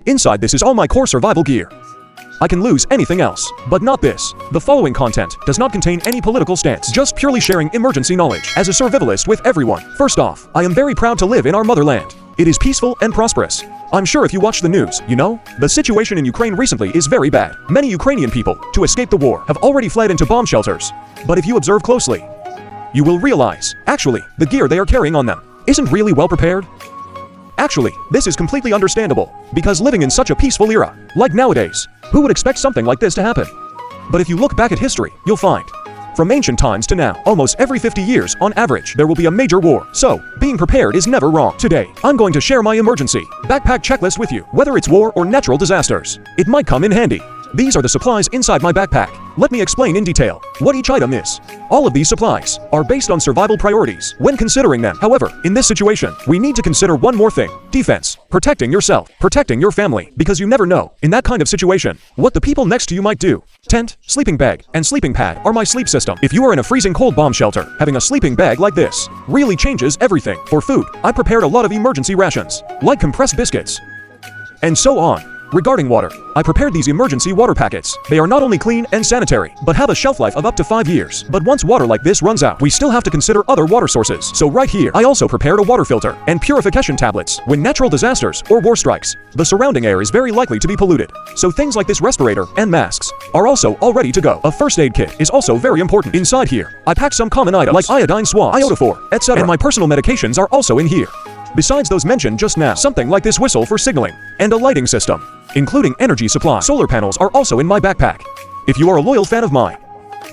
Inside this is all my core survival gear. I can lose anything else, but not this. The following content does not contain any political stance, just purely sharing emergency knowledge as a survivalist with everyone. First off, I am very proud to live in our motherland. It is peaceful and prosperous. I'm sure if you watch the news, you know, the situation in Ukraine recently is very bad. Many Ukrainian people, to escape the war, have already fled into bomb shelters. But if you observe closely, you will realize, actually, the gear they are carrying on them isn't really well prepared. Actually, this is completely understandable, because living in such a peaceful era, like nowadays, who would expect something like this to happen? But if you look back at history, you'll find, from ancient times to now, almost every 50 years, on average, there will be a major war. So, being prepared is never wrong. Today, I'm going to share my emergency backpack checklist with you, whether it's war or natural disasters. It might come in handy. These are the supplies inside my backpack. Let me explain in detail what each item is. All of these supplies are based on survival priorities when considering them. However, in this situation, we need to consider one more thing: defense. Protecting yourself, protecting your family, because you never know, in that kind of situation, what the people next to you might do. Tent, sleeping bag, and sleeping pad are my sleep system. If you are in a freezing cold bomb shelter, having a sleeping bag like this really changes everything. For food, I prepared a lot of emergency rations, like compressed biscuits, and so on. Regarding water, I prepared these emergency water packets. They are not only clean and sanitary, but have a shelf life of up to 5 years. But once water like this runs out, we still have to consider other water sources. So right here, I also prepared a water filter and purification tablets. When natural disasters or war strikes, the surrounding air is very likely to be polluted. So things like this respirator and masks are also all ready to go. A first aid kit is also very important. Inside here, I packed some common items like iodine swabs, iodophor, etc. And my personal medications are also in here. Besides those mentioned just now, something like this whistle for signaling, and a lighting system, including energy supply. Solar panels are also in my backpack. If you are a loyal fan of mine,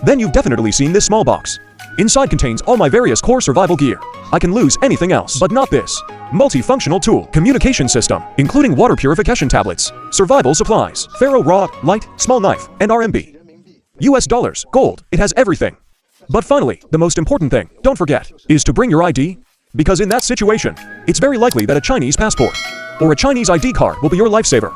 then you've definitely seen this small box. Inside contains all my various core survival gear. I can lose anything else, but not this. Multifunctional tool, communication system, including water purification tablets, survival supplies, ferro rod, light, small knife, and RMB. US dollars, gold, it has everything. But finally, the most important thing, don't forget, is to bring your ID. Because in that situation, it's very likely that a Chinese passport or a Chinese ID card will be your lifesaver.